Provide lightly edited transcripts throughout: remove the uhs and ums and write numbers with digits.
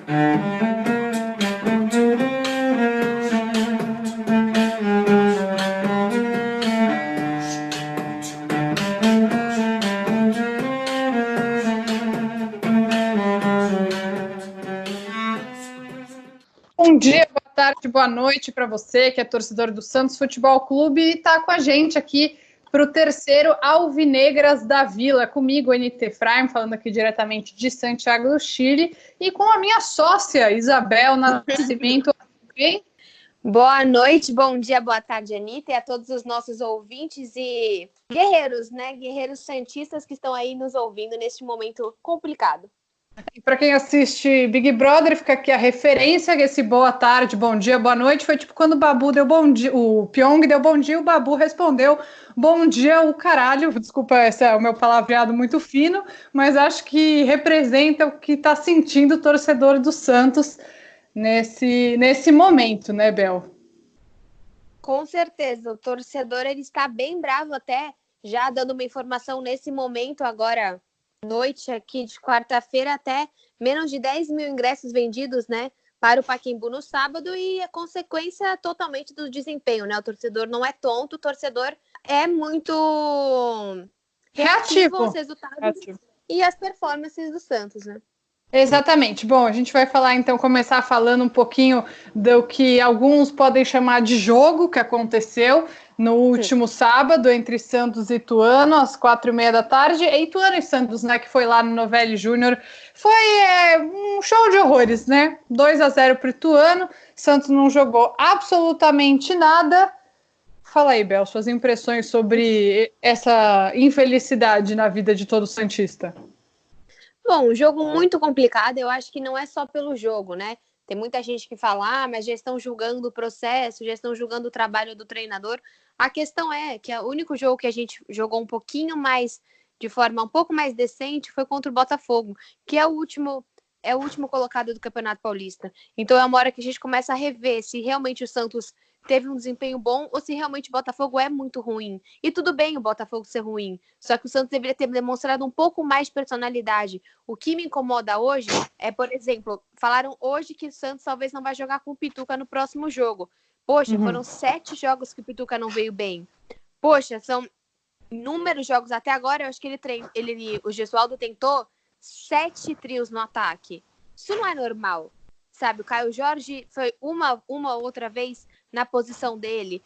Bom dia, boa tarde, boa noite para você que é torcedor do Santos Futebol Clube e está com a gente aqui para o terceiro Alvinegras da Vila. Comigo, NT Frame, falando aqui diretamente de Santiago do Chile, e com a minha sócia, Isabel Nascimento. Boa noite, bom dia, boa tarde, Anitta, e a todos os nossos ouvintes e guerreiros, né? Guerreiros santistas que estão aí nos ouvindo neste momento complicado. E para quem assiste Big Brother, fica aqui a referência, esse boa tarde, bom dia, boa noite, foi tipo quando o Babu deu bom dia, o Pyong deu bom dia, o Babu respondeu bom dia, o caralho, desculpa, esse é o meu palavreado muito fino, mas acho que representa o que está sentindo o torcedor do Santos nesse momento, né, Bel? Com certeza, o torcedor ele está bem bravo até, já dando uma informação nesse momento agora, noite aqui de quarta-feira, até menos de 10 mil ingressos vendidos, né, para o Pacaembu no sábado, e a consequência totalmente do desempenho, né? O torcedor não é tonto, o torcedor é muito reativo aos resultados e às performances do Santos, né? Exatamente. Bom, a gente vai falar então, começar falando um pouquinho do que alguns podem chamar de jogo que aconteceu no último sábado entre Santos e Ituano, às 4h30 da tarde. E Ituano e Santos, né, que foi lá no Novelli Júnior, foi um show de horrores, né? 2-0 para o Ituano, Santos não jogou absolutamente nada. Fala aí, Bel, suas impressões sobre essa infelicidade na vida de todo santista. Bom, um jogo muito complicado, eu acho que não é só pelo jogo, né? Tem muita gente que fala, mas já estão julgando o processo, já estão julgando o trabalho do treinador. A questão é que o único jogo que a gente jogou um pouquinho mais, de forma um pouco mais decente, foi contra o Botafogo, que é o último colocado do Campeonato Paulista. Então é uma hora que a gente começa a rever se realmente o Santos teve um desempenho bom ou se realmente o Botafogo é muito ruim. E tudo bem o Botafogo ser ruim, só que o Santos deveria ter demonstrado um pouco mais de personalidade. O que me incomoda hoje é, por exemplo, falaram hoje que o Santos talvez não vai jogar com o Pituca no próximo jogo. Poxa, foram 7 jogos que o Pituca não veio bem. Poxa, são inúmeros jogos até agora. Eu acho que o Gesualdo tentou 7 trios no ataque. Isso não é normal, sabe? O Caio Jorge foi uma outra vez na posição dele.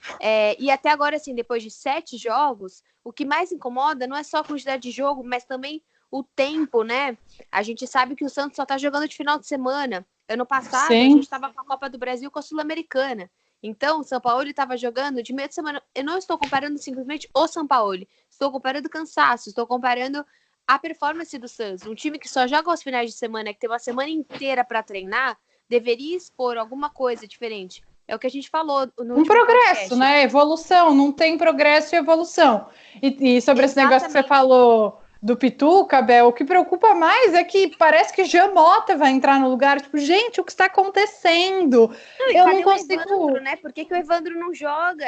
E até agora, assim, depois de 7 jogos, o que mais incomoda não é só a quantidade de jogo, mas também o tempo, né? A gente sabe que o Santos só tá jogando de final de semana. Ano passado, Sim. A gente estava com a Copa do Brasil com a Sul-Americana. Então, o São Paulo estava jogando de meio de semana. Eu não estou comparando simplesmente o São Paulo. Estou comparando o cansaço, estou comparando a performance do Santos. Um time que só joga aos finais de semana, que tem uma semana inteira para treinar, deveria expor alguma coisa diferente. É o que a gente falou no progresso, podcast, né? Evolução, não tem progresso e evolução. E sobre esse negócio que você falou do Pituca, Bel, o que preocupa mais é que parece que Jean Mota vai entrar no lugar. Tipo, gente, o que está acontecendo? Eu não consigo. Evandro, né? Por que o Evandro não joga?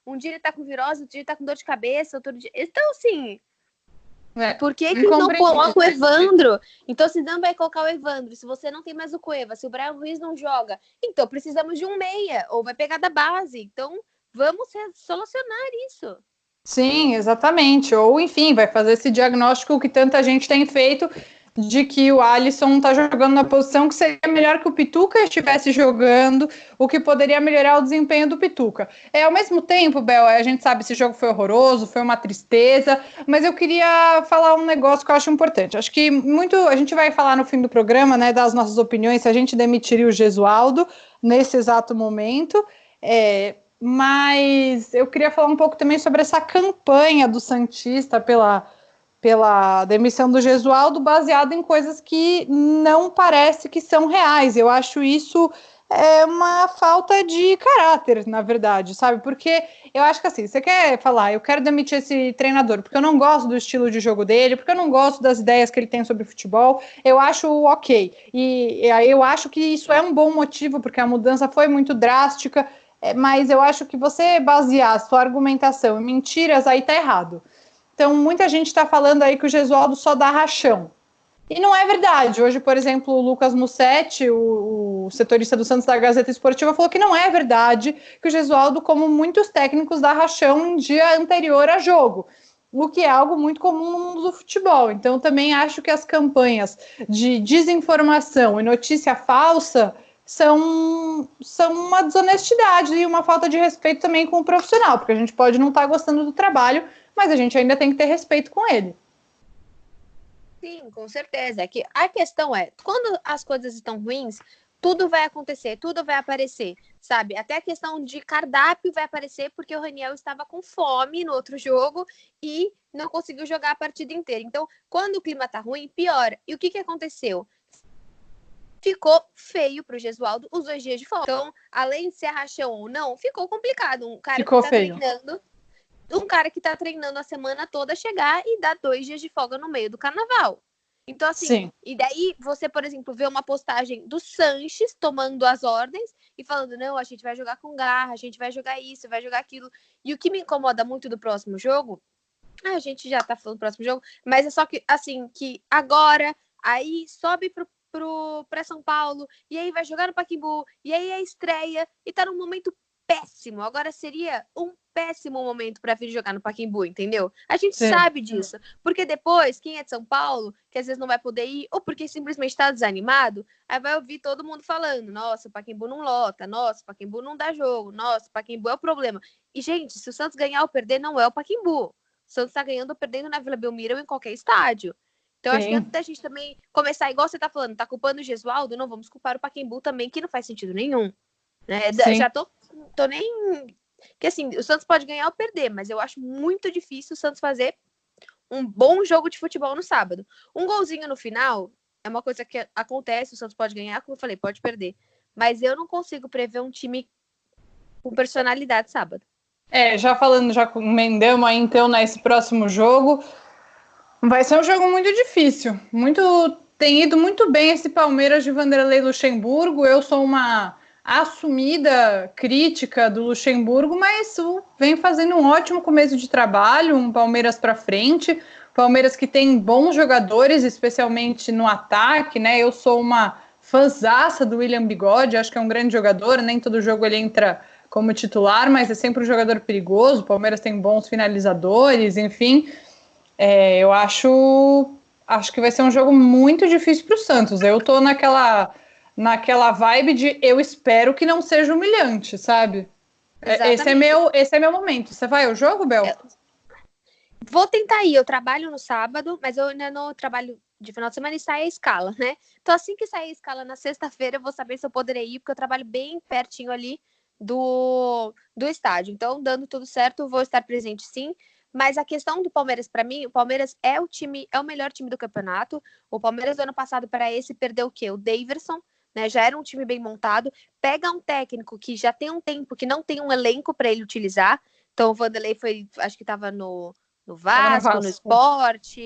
Um dia ele tá com virose, outro dia ele tá com dor de cabeça, outro dia. Então, assim. Por que não coloca o Evandro? Então, se não vai colocar o Evandro, se você não tem mais o Cueva, se o Brian Ruiz não joga, então precisamos de um meia, ou vai pegar da base. Então, vamos solucionar isso. Sim, exatamente. Ou, enfim, vai fazer esse diagnóstico que tanta gente tem feito de que o Alisson está jogando na posição que seria melhor que o Pituca estivesse jogando, o que poderia melhorar o desempenho do Pituca. Ao mesmo tempo, Bel, a gente sabe que esse jogo foi horroroso, foi uma tristeza, mas eu queria falar um negócio que eu acho importante. Acho que a gente vai falar no fim do programa, né, das nossas opiniões, se a gente demitiria o Gesualdo nesse exato momento, mas eu queria falar um pouco também sobre essa campanha do Santista pela demissão do Gesualdo, baseada em coisas que não parece que são reais. Eu acho isso uma falta de caráter, na verdade, sabe? Porque eu acho que assim, você quer falar, eu quero demitir esse treinador porque eu não gosto do estilo de jogo dele, porque eu não gosto das ideias que ele tem sobre futebol, eu acho ok. E eu acho que isso é um bom motivo, porque a mudança foi muito drástica, mas eu acho que você basear a sua argumentação em mentiras, aí tá errado. Então, muita gente está falando aí que o Gesualdo só dá rachão. E não é verdade. Hoje, por exemplo, o Lucas Mussetti, o setorista do Santos da Gazeta Esportiva, falou que não é verdade que o Gesualdo, como muitos técnicos, dá rachão em dia anterior a jogo, o que é algo muito comum no mundo do futebol. Então, também acho que as campanhas de desinformação e notícia falsa são uma desonestidade e uma falta de respeito também com o profissional, porque a gente pode não estar gostando do trabalho, mas a gente ainda tem que ter respeito com ele. Sim, com certeza. É que a questão é, quando as coisas estão ruins, tudo vai acontecer, tudo vai aparecer, sabe? Até a questão de cardápio vai aparecer porque o Raniel estava com fome no outro jogo e não conseguiu jogar a partida inteira. Então, quando o clima tá ruim, piora. E o que aconteceu? Ficou feio pro Gesualdo os 2 dias de folga. Então, além de ser rachão ou não, ficou complicado. Um cara ficou que tá feio. treinando, um cara que tá treinando a semana toda chegar e dar 2 dias de folga no meio do carnaval. Então, assim, sim. E daí você, por exemplo, vê uma postagem do Sanches tomando as ordens e falando, não, a gente vai jogar com garra, a gente vai jogar isso, vai jogar aquilo. E o que me incomoda muito do próximo jogo, a gente já tá falando do próximo jogo, mas é só que, assim, que agora, aí sobe pra São Paulo, e aí vai jogar no Pacaembu, e aí é estreia, e tá num momento péssimo. Agora seria um péssimo momento para vir jogar no Pacaembu, entendeu? A gente sabe disso. Porque depois, quem é de São Paulo, que às vezes não vai poder ir, ou porque simplesmente está desanimado, aí vai ouvir todo mundo falando, nossa, o Pacaembu não lota, nossa, o Pacaembu não dá jogo, nossa, o Pacaembu é o problema. E, gente, se o Santos ganhar ou perder, não é o Pacaembu. O Santos tá ganhando ou perdendo na Vila Belmiro ou em qualquer estádio. Então, acho que antes da gente também começar, igual você tá falando, tá culpando o Gesualdo, não vamos culpar o Pacaembu também, que não faz sentido nenhum. Né? Já tô nem... Que assim, o Santos pode ganhar ou perder, mas eu acho muito difícil o Santos fazer um bom jogo de futebol no sábado. Um golzinho no final é uma coisa que acontece, o Santos pode ganhar, como eu falei, pode perder. Mas eu não consigo prever um time com personalidade sábado. Já emendamos aí então nesse próximo jogo. Vai ser um jogo muito difícil. Tem ido muito bem esse Palmeiras de Vanderlei Luxemburgo. Eu sou uma assumida crítica do Luxemburgo, mas vem fazendo um ótimo começo de trabalho, um Palmeiras para frente. Palmeiras que tem bons jogadores, especialmente no ataque, né? Eu sou uma fãzaça do William Bigode, acho que é um grande jogador, nem todo jogo ele entra como titular, mas é sempre um jogador perigoso. O Palmeiras tem bons finalizadores, enfim. Eu acho que vai ser um jogo muito difícil para o Santos. Eu tô naquela vibe de eu espero que não seja humilhante, sabe? Esse é meu momento. Você vai ao jogo, Bel? Vou tentar ir. Eu trabalho no sábado, mas eu ainda não trabalho de final de semana e sai a escala, né? Então, assim que sair a escala na sexta-feira, eu vou saber se eu poderei ir, porque eu trabalho bem pertinho ali do estádio. Então, dando tudo certo, vou estar presente sim. Mas a questão do Palmeiras, para mim, o Palmeiras é o melhor time do campeonato. O Palmeiras do ano passado para esse perdeu o quê? O Daverson, né? Já era um time bem montado. Pega um técnico que já tem um tempo que não tem um elenco para ele utilizar. Então o Vanderlei acho que estava no Vasco, no Sport,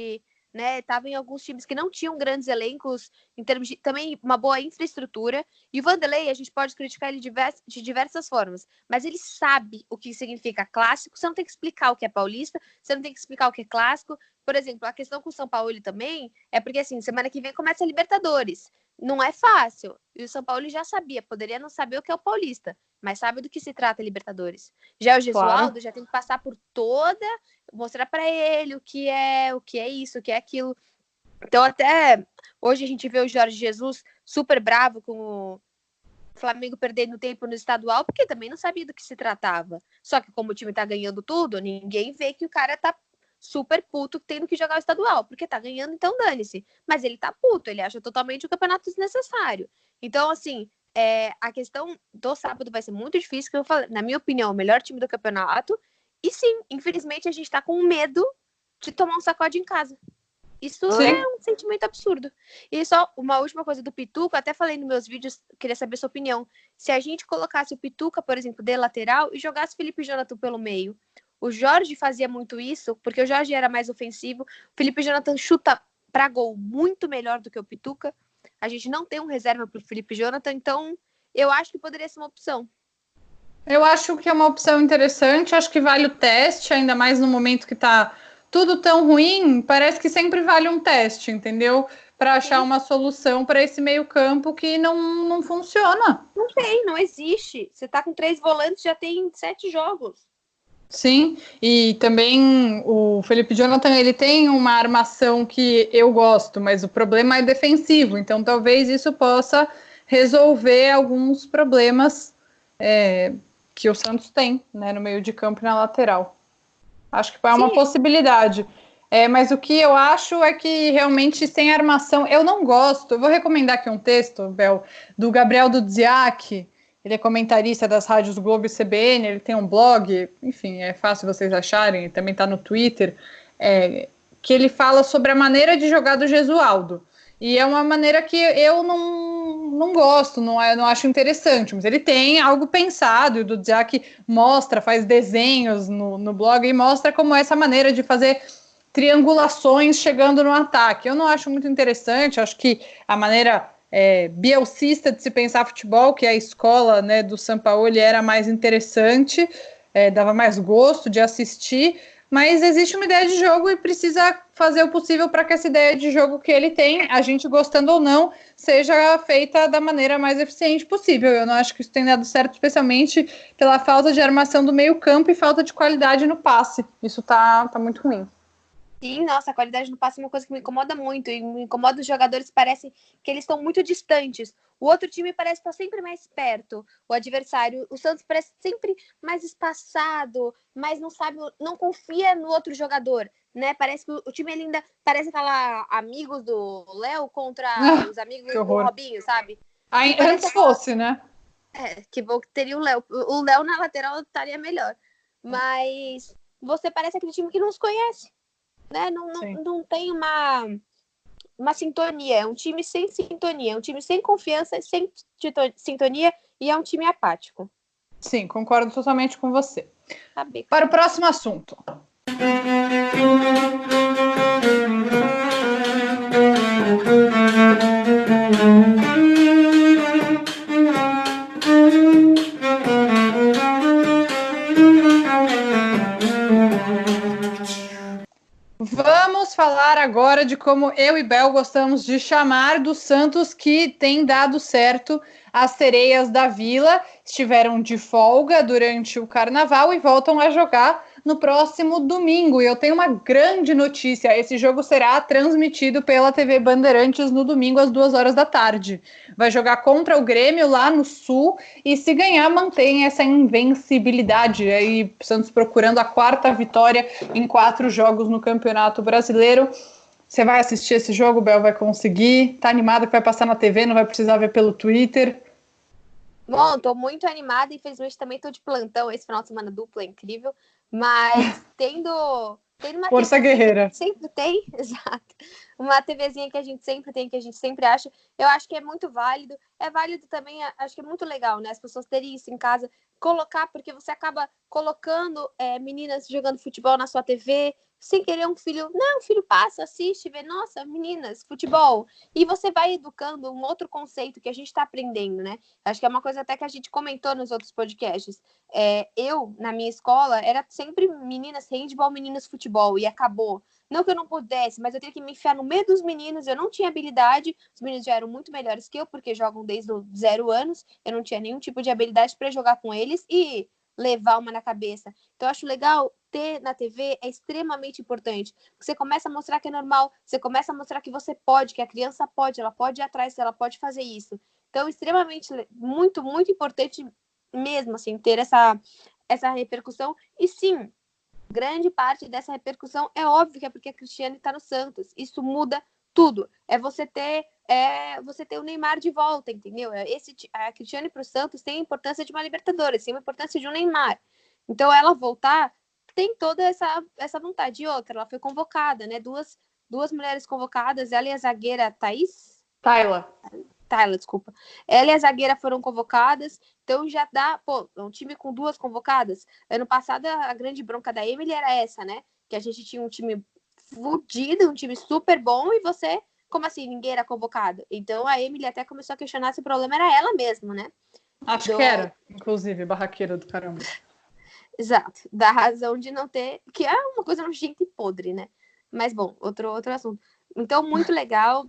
né? Tava em alguns times que não tinham grandes elencos, em termos de também uma boa infraestrutura. E o Vanderlei, a gente pode criticar ele de diversas formas, mas ele sabe o que significa clássico. Você não tem que explicar o que é paulista, você não tem que explicar o que é clássico. Por exemplo, a questão com o São Paulo também é porque, assim, semana que vem começa a Libertadores. Não é fácil. E o São Paulo já sabia, poderia não saber o que é o paulista, mas sabe do que se trata a Libertadores. Já o Gesualdo já tem que passar por mostrar para ele o que é isso, o que é aquilo. Então, até hoje a gente vê o Jorge Jesus super bravo com o Flamengo perdendo tempo no estadual, porque também não sabia do que se tratava. Só que como o time tá ganhando tudo, ninguém vê que o cara tá super puto tendo que jogar o estadual, porque tá ganhando, então dane-se. Mas ele tá puto, ele acha totalmente o campeonato desnecessário. Então, assim, a questão do sábado vai ser muito difícil, que eu falei, na minha opinião, o melhor time do campeonato. E sim, infelizmente a gente tá com medo de tomar um sacode em casa. Isso é um sentimento absurdo. E só uma última coisa do Pituca, até falei nos meus vídeos, queria saber sua opinião. Se a gente colocasse o Pituca, por exemplo, de lateral e jogasse Felipe Jonathan pelo meio. O Jorge fazia muito isso, porque o Jorge era mais ofensivo. O Felipe Jonathan chuta para gol muito melhor do que o Pituca. A gente não tem um reserva para o Felipe Jonathan, então eu acho que poderia ser uma opção. Eu acho que é uma opção interessante, acho que vale o teste, ainda mais no momento que tá tudo tão ruim, parece que sempre vale um teste, entendeu? para achar uma solução para esse meio-campo que não funciona. Não existe. Você tá com 3 volantes, já tem 7 jogos. Sim, e também o Felipe Jonathan, ele tem uma armação que eu gosto, mas o problema é defensivo, então talvez isso possa resolver alguns problemas que o Santos tem, né, no meio de campo e na lateral. Acho que é uma possibilidade. Mas o que eu acho é que realmente sem armação, eu não gosto. Eu vou recomendar aqui um texto, Bel, do Gabriel Dudziak. Ele é comentarista das rádios Globo e CBN, ele tem um blog, enfim, é fácil vocês acharem, também está no Twitter, que ele fala sobre a maneira de jogar do Gesualdo. E é uma maneira que eu não gosto, não acho interessante, mas ele tem algo pensado, e o Dudziak mostra, faz desenhos no blog e mostra como é essa maneira de fazer triangulações chegando no ataque. Eu não acho muito interessante, acho que a maneira bielcista de se pensar futebol, que é a escola, né, do Sampaoli, era mais interessante, dava mais gosto de assistir, mas existe uma ideia de jogo e precisa fazer o possível para que essa ideia de jogo que ele tem, a gente gostando ou não, seja feita da maneira mais eficiente possível. Eu não acho que isso tenha dado certo, especialmente pela falta de armação do meio campo e falta de qualidade no passe. Isso tá muito ruim. Sim, nossa, a qualidade no passe é uma coisa que me incomoda muito. E me incomoda os jogadores, parece que eles estão muito distantes. O outro time parece estar sempre mais perto, o adversário. O Santos parece sempre mais espaçado, mas não confia no outro jogador, né? Parece que o time ainda parece aquela amigos do Léo contra os amigos do Robinho, sabe? Antes fosse, né? Que bom que teria o Léo. O Léo na lateral estaria melhor. Mas você parece aquele time que não os conhece. Né? Não tem uma sintonia, é um time sem sintonia, é um time sem confiança, sem sintonia e é um time apático. Sim, concordo totalmente com você. Sabe. Para o próximo assunto. Vamos falar agora de como eu e Bel gostamos de chamar do Santos, que tem dado certo. As sereias da Vila estiveram de folga durante o Carnaval e voltam a jogar no próximo domingo. E eu tenho uma grande notícia: esse jogo será transmitido pela TV Bandeirantes no domingo às 2 horas da tarde. Vai jogar contra o Grêmio lá no Sul e, se ganhar, mantém essa invencibilidade. Aí o Santos procurando a 4ª vitória em 4 jogos no Campeonato Brasileiro. Você vai assistir esse jogo, Bel? Vai conseguir? Tá animada que vai passar na TV, não vai precisar ver pelo Twitter? Bom, tô muito animada, infelizmente também tô de plantão esse final de semana dupla, é incrível, mas tendo uma Força guerreira. Sempre tem, exato. Uma TVzinha que a gente sempre tem, que a gente sempre acha, eu acho que é muito válido. É válido também, acho que é muito legal, né? As pessoas terem isso em casa, colocar, porque você acaba colocando meninas jogando futebol na sua TV, sem querer um filho passa, assiste, vê, nossa, meninas, futebol. E você vai educando um outro conceito que a gente está aprendendo, né? Acho que é uma coisa até que a gente comentou nos outros podcasts. Eu, na minha escola, era sempre meninas handball, meninas futebol, e acabou. Não que eu não pudesse, mas eu tinha que me enfiar no meio dos meninos, eu não tinha habilidade, os meninos já eram muito melhores que eu, porque jogam desde os 0 anos, eu não tinha nenhum tipo de habilidade para jogar com eles e levar uma na cabeça. Então, eu acho legal ter na TV, é extremamente importante. Você começa a mostrar que é normal, você começa a mostrar que você pode, que a criança pode, ela pode ir atrás, ela pode fazer isso. Então, extremamente, muito, muito importante mesmo, assim, ter essa repercussão. E sim, grande parte dessa repercussão é óbvio que é porque a Cristiane está no Santos. Isso muda tudo. É você ter o Neymar de volta, entendeu? A Cristiane para o Santos tem a importância de uma Libertadores, tem a importância de um Neymar. Então, ela voltar tem toda essa vontade. E outra, ela foi convocada, né? Duas mulheres convocadas, ela e a zagueira Tayla, desculpa. Ela e a zagueira foram convocadas, então já dá, um time com 2 convocadas. Ano passado, a grande bronca da Emily era essa, né? Que a gente tinha um time fudido, um time super bom, e você, como assim, ninguém era convocado? Então a Emily até começou a questionar se o problema era ela mesma, né? Acho que era, inclusive, barraqueira do caramba. Exato, da razão de não ter, que é uma coisa nojenta e podre, né? Mas bom, outro assunto. Então, muito legal.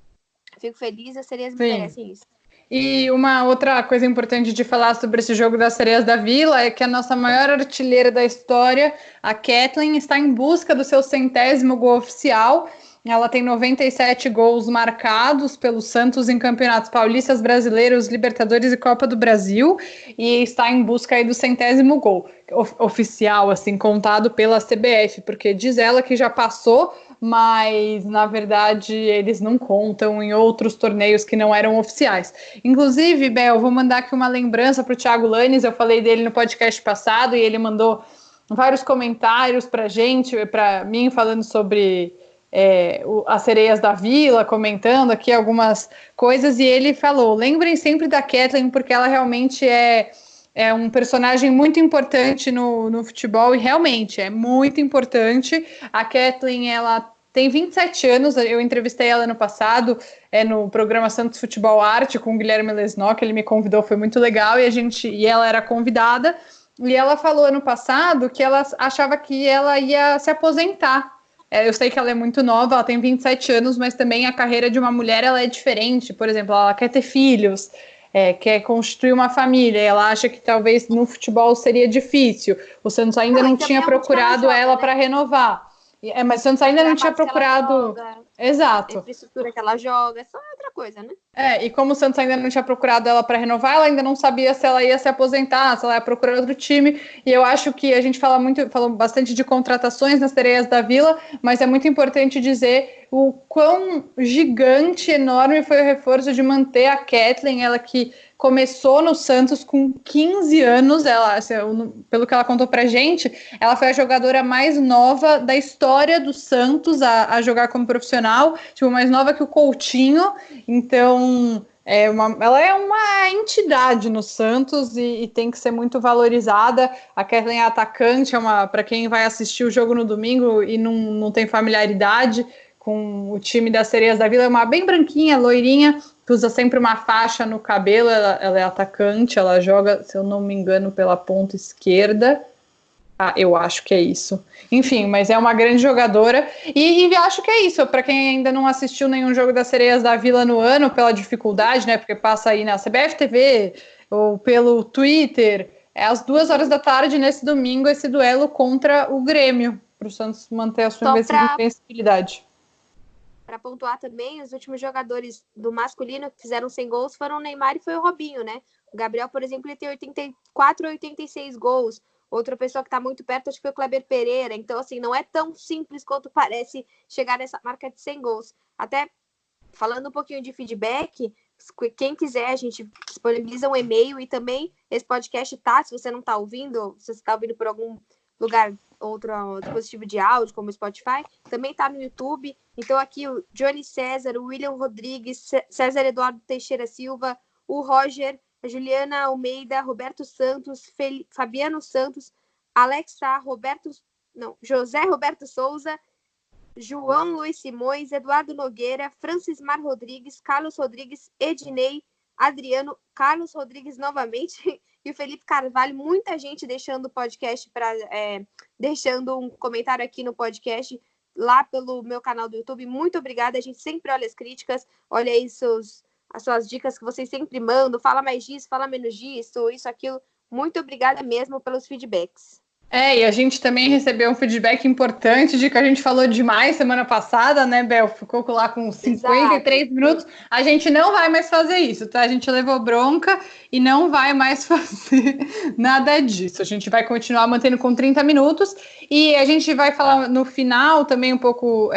Fico feliz, as sereias Sim. merecem isso. E uma outra coisa importante de falar sobre esse jogo das Sereias da Vila é que a nossa maior artilheira da história, a Kathleen, está em busca do seu 100º gol oficial. Ela tem 97 gols marcados pelo Santos em campeonatos paulistas, brasileiros, Libertadores e Copa do Brasil, e está em busca aí do 100º gol oficial, assim, contado pela CBF, porque diz ela que já passou, mas na verdade eles não contam em outros torneios que não eram oficiais. Inclusive, Bel, vou mandar aqui uma lembrança para o Thiago Lanes, eu falei dele no podcast passado e ele mandou vários comentários para gente, para mim, falando sobre as Sereias da Vila, comentando aqui algumas coisas, e ele falou, lembrem sempre da Kathleen, porque ela realmente é um personagem muito importante no futebol, e realmente é muito importante. A Kathleen, ela tem 27 anos, eu entrevistei ela no passado, no programa Santos Futebol Arte, com o Guilherme Lesnock, ele me convidou, foi muito legal, e ela era convidada, e ela falou ano passado que ela achava que ela ia se aposentar. Eu sei que ela é muito nova, ela tem 27 anos, mas também a carreira de uma mulher ela é diferente. Por exemplo, ela quer ter filhos, quer constituir uma família, ela acha que talvez no futebol seria difícil. O Santos ainda não tinha procurado ela para renovar. Mas o Santos ainda não tinha procurado. Exato. A infraestrutura que ela joga, é só outra coisa, né? E como o Santos ainda não tinha procurado ela para renovar, ela ainda não sabia se ela ia se aposentar, se ela ia procurar outro time. E eu acho que a gente falou bastante de contratações nas Sereias da Vila, mas é muito importante dizer o quão gigante, enorme foi o reforço de manter a Kathleen, ela que começou no Santos com 15 anos, pelo que ela contou pra gente, ela foi a jogadora mais nova da história do Santos a jogar como profissional, mais nova que o Coutinho, então ela é uma entidade no Santos e tem que ser muito valorizada. A Kathleen é atacante, para quem vai assistir o jogo no domingo e não tem familiaridade com o time das Sereias da Vila, é uma bem branquinha, loirinha, que usa sempre uma faixa no cabelo, ela é atacante, ela joga, se eu não me engano, pela ponta esquerda. Eu acho que é isso. Enfim, mas é uma grande jogadora e acho que é isso. Para quem ainda não assistiu nenhum jogo das Sereias da Vila no ano, pela dificuldade, né? Porque passa aí na CBF TV ou pelo Twitter, às 2 horas da tarde, nesse domingo, esse duelo contra o Grêmio, para o Santos manter a sua invencibilidade. Para pontuar também, os últimos jogadores do masculino que fizeram 100 gols foram o Neymar e foi o Robinho, né? O Gabriel, por exemplo, ele tem 84 ou 86 gols. Outra pessoa que está muito perto, acho que foi o Kleber Pereira. Então, assim, não é tão simples quanto parece chegar nessa marca de 100 gols. Até falando um pouquinho de feedback, quem quiser, a gente disponibiliza um e-mail e também esse podcast tá, se você não está ouvindo, se você está ouvindo por algum lugar, outro dispositivo de áudio, como o Spotify, também tá no YouTube. Então, aqui o Johnny César, o William Rodrigues, César Eduardo Teixeira Silva, o Roger, a Juliana Almeida, Roberto Santos, Fabiano Santos, Alexa, José Roberto Souza, João Luiz Simões, Eduardo Nogueira, Francismar Rodrigues, Carlos Rodrigues, Ednei, Adriano, Carlos Rodrigues novamente e o Felipe Carvalho. Muita gente deixando o podcast deixando um comentário aqui no podcast, lá pelo meu canal do YouTube. Muito obrigada, a gente sempre olha as críticas, olha aí as suas dicas que vocês sempre mandam, fala mais disso, fala menos disso, isso, aquilo. Muito obrigada mesmo pelos feedbacks. E a gente também recebeu um feedback importante de que a gente falou demais semana passada, né, Bel? Ficou lá com 53 Exato. Minutos. A gente não vai mais fazer isso, tá? A gente levou bronca e não vai mais fazer nada disso. A gente vai continuar mantendo com 30 minutos e a gente vai falar no final também um pouco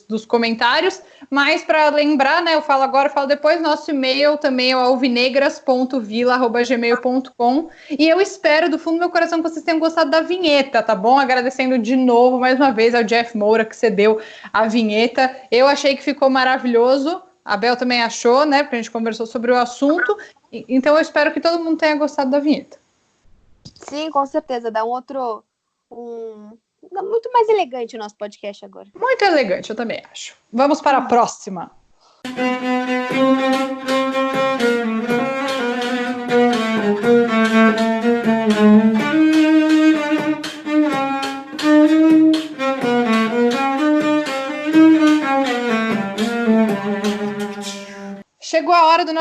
dos comentários, mas para lembrar, né, eu falo agora, eu falo depois, nosso e-mail também é alvinegras.vila@gmail.com e eu espero do fundo do meu coração que vocês tenham gostado da vinheta, tá bom? Agradecendo de novo, mais uma vez, ao Jeff Moura que cedeu a vinheta. Eu achei que ficou maravilhoso, a Bel também achou, né? Porque a gente conversou sobre o assunto. Então eu espero que todo mundo tenha gostado da vinheta. Sim, com certeza. Dá muito mais elegante o nosso podcast agora. Muito elegante, eu também acho. Vamos para a próxima.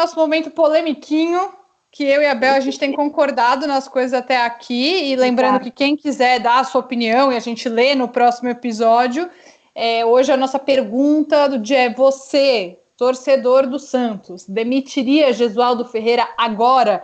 nosso momento polemiquinho, que eu e a Bel, a gente tem concordado nas coisas até aqui, e lembrando que quem quiser dar a sua opinião, e a gente lê no próximo episódio, hoje a nossa pergunta do dia é: você, torcedor do Santos, demitiria Jesualdo Ferreira agora?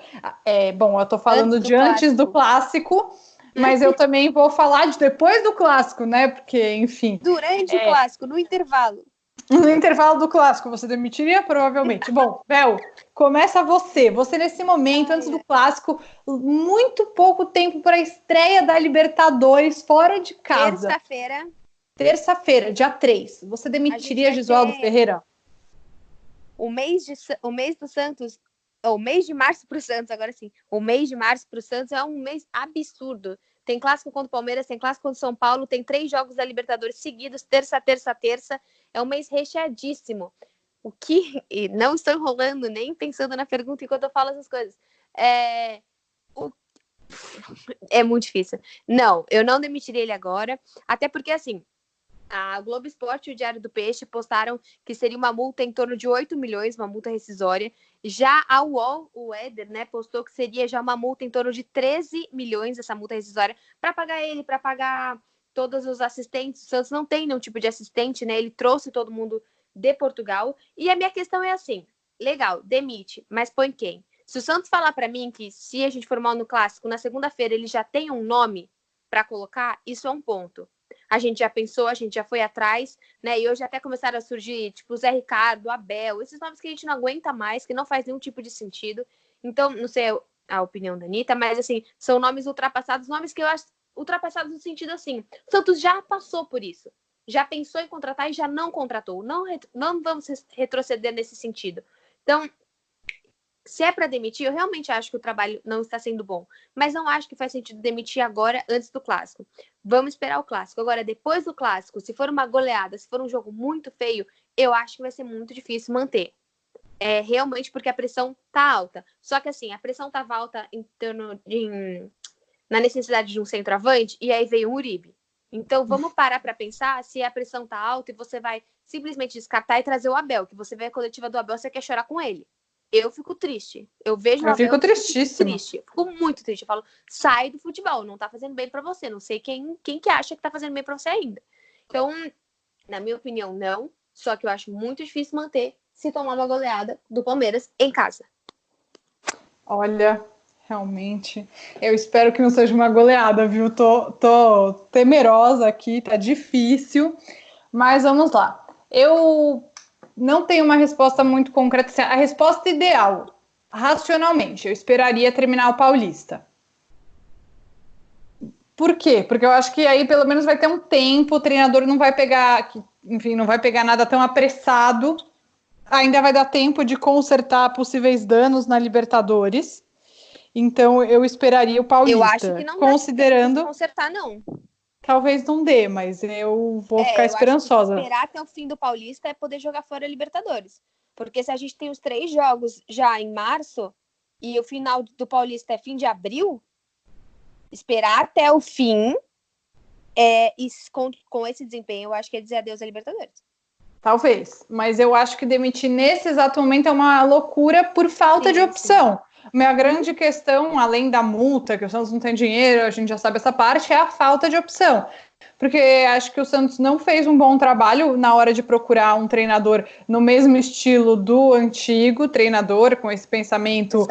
Bom, eu tô falando antes do clássico, mas eu também vou falar de depois do clássico, né? Porque, enfim... Durante o clássico, no intervalo. No intervalo do clássico, você demitiria? Provavelmente. Bom, Bel, começa você. Você, nesse momento, antes do clássico, muito pouco tempo para a estreia da Libertadores fora de casa. Terça-feira, dia 3. Você demitiria Jesualdo Ferreira? O mês do Santos, o mês de março para o Santos, agora sim. O mês de março para o Santos é um mês absurdo. Tem clássico contra o Palmeiras, tem clássico contra o São Paulo, tem 3 jogos da Libertadores seguidos, terça. É um mês recheadíssimo. O que... E não estou enrolando, nem pensando na pergunta enquanto eu falo essas coisas. É muito difícil. Não, eu não demitiria ele agora, até porque, assim, a Globo Esporte e o Diário do Peixe postaram que seria uma multa em torno de 8 milhões, uma multa rescisória. Já a UOL, o Éder, né, postou que seria já uma multa em torno de 13 milhões, essa multa rescisória, para pagar ele, para pagar todos os assistentes. O Santos não tem nenhum tipo de assistente, né? Ele trouxe todo mundo de Portugal. E a minha questão é assim: legal, demite, mas põe quem? Se o Santos falar para mim que, se a gente for mal no clássico, na segunda-feira ele já tem um nome para colocar, isso é um ponto. A gente já pensou, a gente já foi atrás, né? E hoje até começaram a surgir, tipo, o Zé Ricardo, o Abel, esses nomes que a gente não aguenta mais, que não faz nenhum tipo de sentido. Então, não sei a opinião da Anitta, mas, assim, são nomes ultrapassados, nomes que eu acho ultrapassados no sentido assim: o Santos já passou por isso. Já pensou em contratar e já não contratou. Não vamos retroceder nesse sentido. Então, se é para demitir, eu realmente acho que o trabalho não está sendo bom. Mas não acho que faz sentido demitir agora, antes do clássico. Vamos esperar o clássico. Agora, depois do clássico, se for uma goleada, se for um jogo muito feio, eu acho que vai ser muito difícil manter. Realmente porque a pressão tá alta. Só que, assim, a pressão tava alta na necessidade de um centroavante, e aí veio o Uribe. Então, vamos parar para pensar se a pressão tá alta e você vai simplesmente descartar e trazer o Abel, que você vê a coletiva do Abel, você quer chorar com ele. Eu fico triste. Eu vejo o Abel, fico tristíssima. Eu fico muito triste. Eu falo: sai do futebol, não tá fazendo bem para você. Não sei quem que acha que tá fazendo bem para você ainda. Então, na minha opinião, não. Só que eu acho muito difícil manter se tomar uma goleada do Palmeiras em casa. Olha... Realmente, eu espero que não seja uma goleada, viu? Tô temerosa aqui, tá difícil, mas vamos lá. Eu não tenho uma resposta muito concreta. A resposta ideal, racionalmente, eu esperaria terminar o Paulista. Por quê? Porque eu acho que aí pelo menos vai ter um tempo, o treinador não vai pegar, enfim, não vai pegar nada tão apressado, ainda vai dar tempo de consertar possíveis danos na Libertadores. Então, eu esperaria o Paulista. Eu acho que não considerando... dá tempo de consertar, não. Talvez não dê, mas eu vou ficar esperançosa. Acho que esperar até o fim do Paulista é poder jogar fora a Libertadores. Porque se a gente tem os 3 jogos já em março e o final do Paulista é fim de abril, esperar até o fim e com esse desempenho, eu acho que é dizer adeus à Libertadores. Talvez, mas eu acho que demitir nesse exato momento é uma loucura por falta de opção. Sim. Minha grande questão, além da multa, que o Santos não tem dinheiro, a gente já sabe essa parte, é a falta de opção. Porque acho que o Santos não fez um bom trabalho na hora de procurar um treinador no mesmo estilo do antigo treinador, com esse pensamento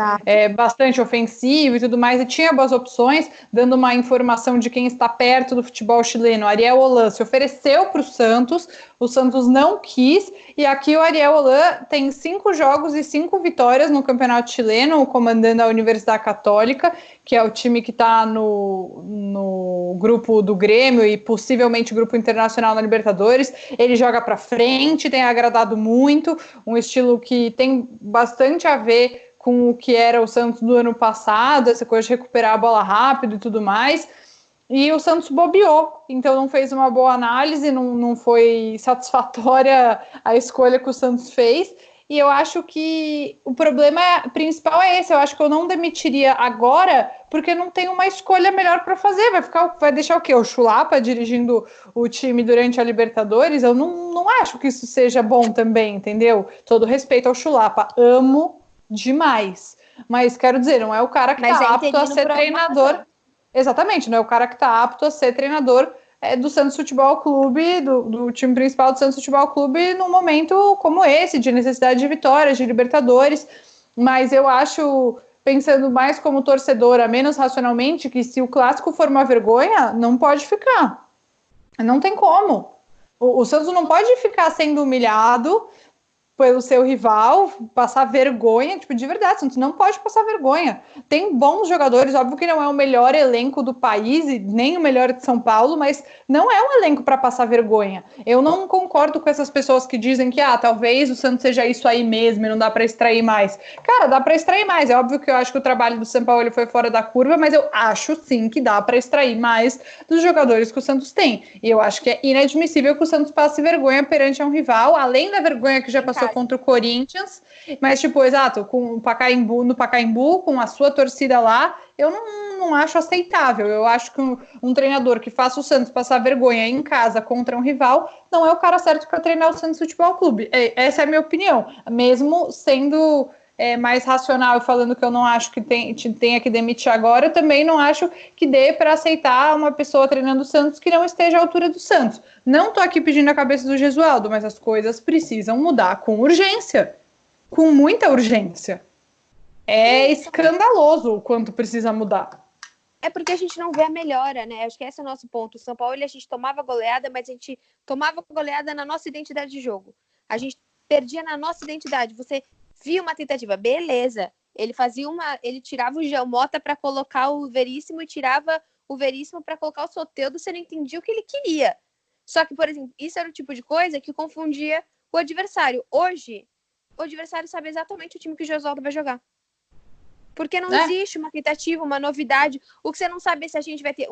bastante ofensivo e tudo mais, e tinha boas opções, dando uma informação de quem está perto do futebol chileno. Ariel Holan se ofereceu para o Santos não quis, e aqui o Ariel Holan tem 5 jogos e 5 vitórias no Campeonato Chileno, comandando a Universidade Católica, que é o time que está no grupo do Grêmio e possivelmente grupo internacional na Libertadores. Ele joga para frente, tem agradado muito, um estilo que tem bastante a ver com o que era o Santos do ano passado, essa coisa de recuperar a bola rápido e tudo mais. E o Santos bobeou, então não fez uma boa análise, não foi satisfatória a escolha que o Santos fez. E eu acho que o problema principal é esse. Eu acho que eu não demitiria agora, porque não tem uma escolha melhor para fazer. Vai deixar o quê? O Chulapa dirigindo o time durante a Libertadores? Eu não acho que isso seja bom também, entendeu? Todo respeito ao Chulapa. Amo demais. Mas quero dizer, não é o cara que está apto a ser treinador. Exatamente, não é o cara que está apto a ser treinador do Santos Futebol Clube, do time principal do Santos Futebol Clube, num momento como esse, de necessidade de vitórias, de Libertadores. Mas eu acho, pensando mais como torcedora, menos racionalmente, que se o clássico for uma vergonha, não pode ficar. Não tem como. O Santos não pode ficar sendo humilhado pelo seu rival, passar vergonha, tipo, de verdade, o Santos não pode passar vergonha. Tem bons jogadores, óbvio que não é o melhor elenco do país, e nem o melhor de São Paulo, mas não é um elenco para passar vergonha. Eu não concordo com essas pessoas que dizem que, talvez o Santos seja isso aí mesmo e não dá para extrair mais. Cara, dá para extrair mais. É óbvio que eu acho que o trabalho do São Paulo foi fora da curva, mas eu acho sim que dá para extrair mais dos jogadores que o Santos tem. E eu acho que é inadmissível que o Santos passe vergonha perante um rival, além da vergonha que já passou contra o Corinthians, mas tipo, exato, com o Pacaembu, no Pacaembu, com a sua torcida lá, eu não acho aceitável. Eu acho que um treinador que faça o Santos passar vergonha em casa contra um rival não é o cara certo para treinar o Santos Futebol Clube. Essa é a minha opinião, mesmo sendo mais racional e falando que eu não acho que tenha que demitir agora, eu também não acho que dê para aceitar uma pessoa treinando o Santos que não esteja à altura do Santos. Não tô aqui pedindo a cabeça do Gesualdo, mas as coisas precisam mudar com urgência, com muita urgência. É escandaloso o quanto precisa mudar. É porque a gente não vê a melhora, né? Acho que esse é o nosso ponto. O São Paulo, a gente tomava goleada, mas a gente tomava goleada na nossa identidade de jogo. A gente perdia na nossa identidade. Você via uma tentativa, beleza. Ele tirava o Jean Mota para colocar o Veríssimo e tirava o Veríssimo para colocar o Soteldo, você não entendia o que ele queria. Só que, por exemplo, isso era o tipo de coisa que confundia o adversário. Hoje, o adversário sabe exatamente o time que o Gesualdo vai jogar. Porque não existe uma tentativa, uma novidade. O que você não sabe é se a gente vai ter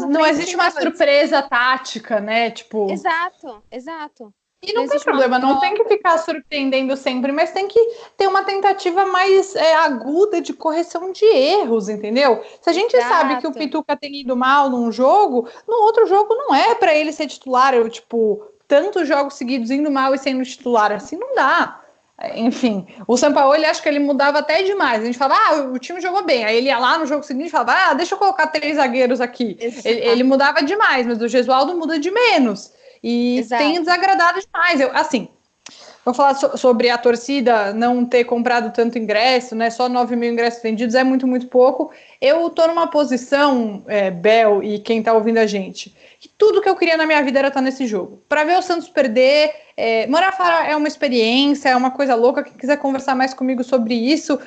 não existe uma surpresa tática, né? Tipo... Exato. E não tem problema, não tem que ficar surpreendendo sempre, mas tem que ter uma tentativa mais aguda de correção de erros, entendeu? Se a gente sabe que o Pituca tem ido mal num jogo, no outro jogo não é para ele ser titular, tantos jogos seguidos indo mal e sendo titular, assim não dá. Enfim, o Sampaoli, acho que ele mudava até demais. A gente falava, o time jogou bem. Aí ele ia lá no jogo seguinte e falava, deixa eu colocar 3 zagueiros aqui. Ele mudava demais, mas o Gesualdo muda de menos. E tem desagradado demais. Vou falar sobre a torcida não ter comprado tanto ingresso, né? Só 9 mil ingressos vendidos é muito, muito pouco. Eu tô numa posição, Bel e quem tá ouvindo a gente, que tudo que eu queria na minha vida era estar nesse jogo. Para ver o Santos perder, morar fora é uma experiência, é uma coisa louca. Quem quiser conversar mais comigo sobre isso,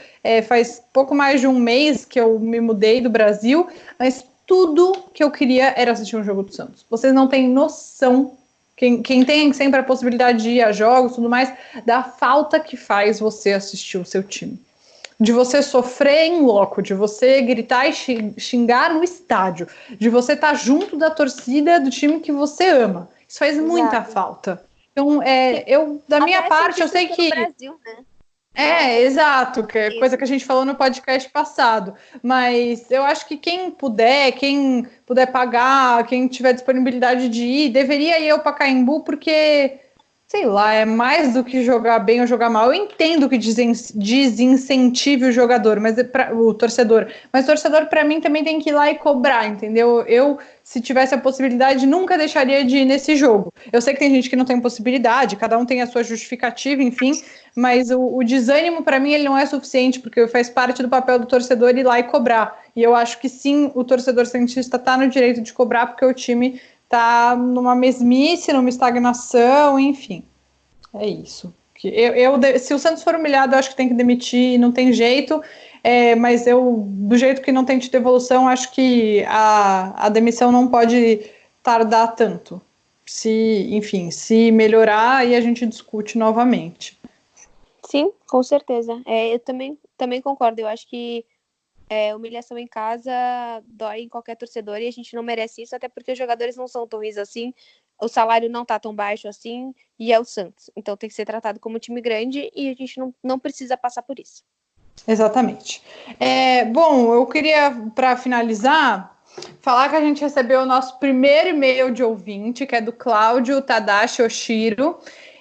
faz pouco mais de um mês que eu me mudei do Brasil, mas tudo que eu queria era assistir um jogo do Santos. Vocês não têm noção. Quem tem sempre a possibilidade de ir a jogos e tudo mais, da falta que faz você assistir o seu time. De você sofrer em loco, de você gritar e xingar no estádio, de você estar junto da torcida do time que você ama. Isso faz muita falta. Então, da minha parte, eu sei que... Brasil, né? Exato, que é coisa que a gente falou no podcast passado, mas eu acho que quem puder pagar, quem tiver disponibilidade de ir, deveria ir ao Pacaembu, porque, sei lá, é mais do que jogar bem ou jogar mal. Eu entendo que desincentive o jogador, o torcedor, mas o torcedor para mim também tem que ir lá e cobrar, entendeu? Eu, se tivesse a possibilidade, nunca deixaria de ir nesse jogo. Eu sei que tem gente que não tem possibilidade, cada um tem a sua justificativa, enfim, mas o desânimo, para mim, ele não é suficiente, porque faz parte do papel do torcedor ir lá e cobrar. E eu acho que sim, o torcedor santista está no direito de cobrar, porque o time está numa mesmice, numa estagnação, enfim. É isso. Se o Santos for humilhado, eu acho que tem que demitir, não tem jeito. Mas do jeito que não tem tido evolução, acho que a demissão não pode tardar tanto. Se melhorar, aí a gente discute novamente. Sim, com certeza. Eu também concordo. Eu acho que humilhação em casa dói em qualquer torcedor e a gente não merece isso, até porque os jogadores não são tão ruins assim, o salário não tá tão baixo assim, e é o Santos. Então tem que ser tratado como um time grande e a gente não precisa passar por isso. Exatamente. Bom, eu queria, para finalizar, falar que a gente recebeu o nosso primeiro e-mail de ouvinte, que é do Cláudio Tadashi Oshiro.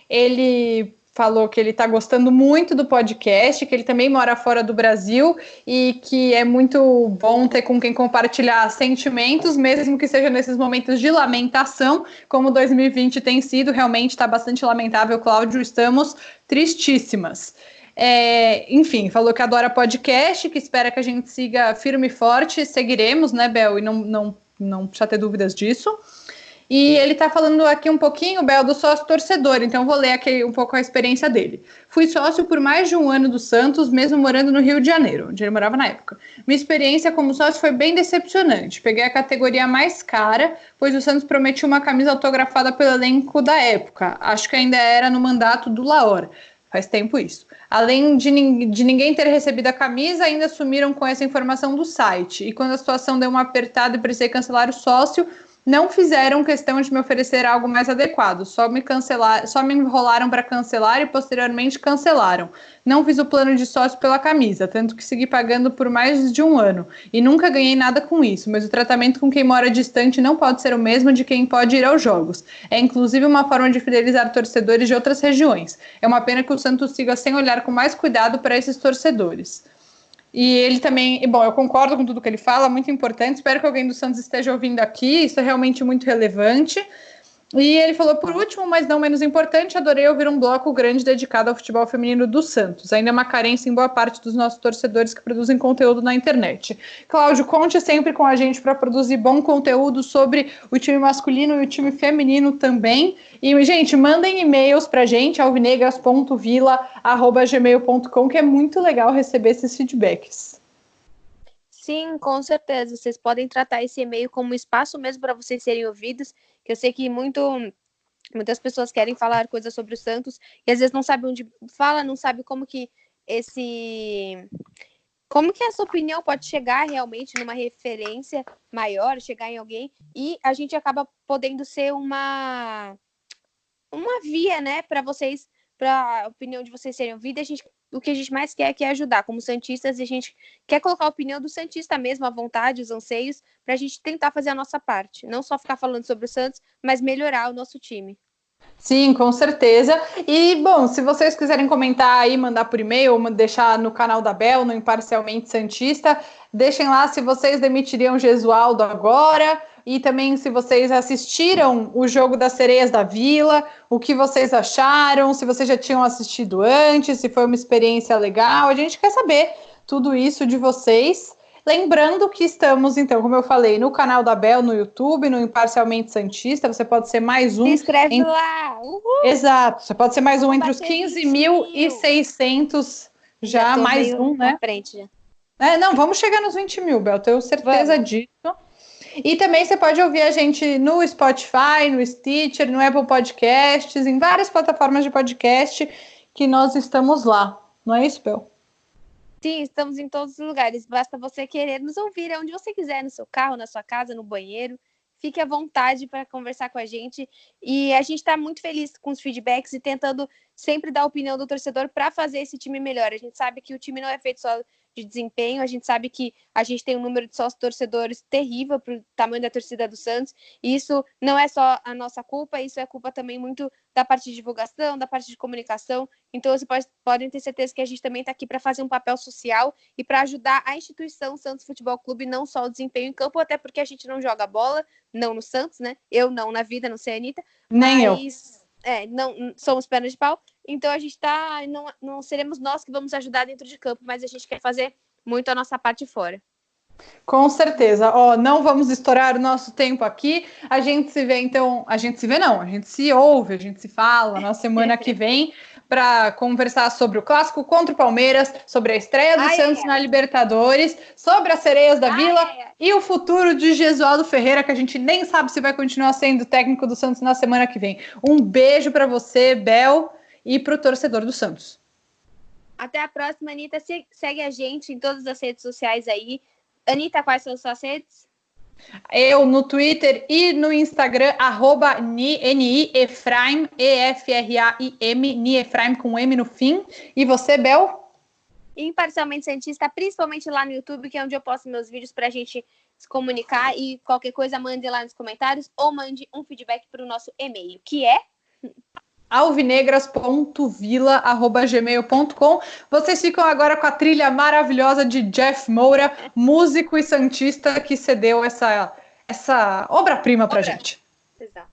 Ele falou que ele está gostando muito do podcast, que ele também mora fora do Brasil e que é muito bom ter com quem compartilhar sentimentos, mesmo que seja nesses momentos de lamentação, como 2020 tem sido, realmente está bastante lamentável, Cláudio, estamos tristíssimas. Enfim, falou que adora podcast, que espera que a gente siga firme e forte, seguiremos, né, Bel? E não precisa ter dúvidas disso. E ele está falando aqui um pouquinho, Bel, do sócio torcedor, então vou ler aqui um pouco a experiência dele. Fui sócio por mais de um ano do Santos, mesmo morando no Rio de Janeiro, onde ele morava na época. Minha experiência como sócio foi bem decepcionante. Peguei a categoria mais cara, pois o Santos prometia uma camisa autografada pelo elenco da época. Acho que ainda era no mandato do Laor. Faz tempo isso. Além de ninguém ter recebido a camisa, ainda sumiram com essa informação do site. E quando a situação deu uma apertada e precisei cancelar o sócio, não fizeram questão de me oferecer algo mais adequado, só me enrolaram para cancelar e posteriormente cancelaram. Não fiz o plano de sócio pela camisa, tanto que segui pagando por mais de um ano e nunca ganhei nada com isso, mas o tratamento com quem mora distante não pode ser o mesmo de quem pode ir aos jogos. É inclusive uma forma de fidelizar torcedores de outras regiões. É uma pena que o Santos siga sem olhar com mais cuidado para esses torcedores. E ele também, bom, eu concordo com tudo que ele fala, muito importante, espero que alguém do Santos esteja ouvindo aqui, isso é realmente muito relevante. E ele falou, por último, mas não menos importante, adorei ouvir um bloco grande dedicado ao futebol feminino do Santos. Ainda é uma carência em boa parte dos nossos torcedores que produzem conteúdo na internet. Cláudio, conte sempre com a gente para produzir bom conteúdo sobre o time masculino e o time feminino também. E, gente, mandem e-mails para a gente, alvinegras.vila@gmail.com, que é muito legal receber esses feedbacks. Sim, com certeza. Vocês podem tratar esse e-mail como um espaço mesmo para vocês serem ouvidos, que eu sei que muitas pessoas querem falar coisas sobre o Santos e às vezes não sabem onde fala, não sabe como que essa opinião pode chegar realmente numa referência maior, chegar em alguém, e a gente acaba podendo ser uma via, né, para a opinião de vocês serem ouvidas. O que a gente mais quer é ajudar. Como santistas, a gente quer colocar a opinião do santista mesmo, à vontade, os anseios, para a gente tentar fazer a nossa parte. Não só ficar falando sobre o Santos, mas melhorar o nosso time. Sim, com certeza. E, bom, se vocês quiserem comentar aí, mandar por e-mail, ou deixar no canal da Bel, no Imparcialmente Santista, deixem lá se vocês demitiriam Gesualdo agora, e também se vocês assistiram o jogo das Sereias da Vila, o que vocês acharam, se vocês já tinham assistido antes, se foi uma experiência legal. A gente quer saber tudo isso de vocês. Lembrando que estamos, então, como eu falei, no canal da Bel, no YouTube, no Imparcialmente Santista, você pode ser mais um. Se inscreve lá! Uhul! Exato, você pode ser mais um entre os 15.600, já mais um, né? Frente, já. Não, vamos chegar nos 20 mil, Bel, tenho certeza disso. E também você pode ouvir a gente no Spotify, no Stitcher, no Apple Podcasts, em várias plataformas de podcast que nós estamos lá. Não é isso, Bel? Sim, estamos em todos os lugares. Basta você querer nos ouvir onde você quiser, no seu carro, na sua casa, no banheiro. Fique à vontade para conversar com a gente. E a gente está muito feliz com os feedbacks e tentando sempre dar a opinião do torcedor para fazer esse time melhor. A gente sabe que o time não é feito só de desempenho, a gente sabe que a gente tem um número de sócios torcedores terrível para o tamanho da torcida do Santos, e isso não é só a nossa culpa, isso é culpa também muito da parte de divulgação, da parte de comunicação. Então vocês podem ter certeza que a gente também está aqui para fazer um papel social e para ajudar a instituição Santos Futebol Clube, não só o desempenho em campo, até porque a gente não joga bola, não no Santos, né? Eu não na vida, não sei a Anitta. Nem mas... não somos pernas de pau, então a gente não seremos nós que vamos ajudar dentro de campo, mas a gente quer fazer muito a nossa parte fora. Com certeza. Não vamos estourar o nosso tempo aqui. A gente se vê, então. A gente se vê, não. A gente se ouve, a gente se fala na semana que vem para conversar sobre o clássico contra o Palmeiras, sobre a estreia do Santos na Libertadores, sobre as Sereias da Vila e o futuro de Gesualdo Ferreira, que a gente nem sabe se vai continuar sendo técnico do Santos na semana que vem. Um beijo para você, Bel, e para o torcedor do Santos. Até a próxima, Anitta. Segue a gente em todas as redes sociais aí. Anitta, quais são as suas redes? Eu no Twitter e no Instagram, @NiEfraim, EFRAIM, Niefraim com M no fim. E você, Bel? Imparcialmente Santista, principalmente lá no YouTube, que é onde eu posto meus vídeos pra gente se comunicar, e qualquer coisa mande lá nos comentários ou mande um feedback para o nosso e-mail, que é alvinegras.vila@gmail.com. Vocês ficam agora com a trilha maravilhosa de Jeff Moura, músico e santista que cedeu essa obra-prima pra gente. Exato.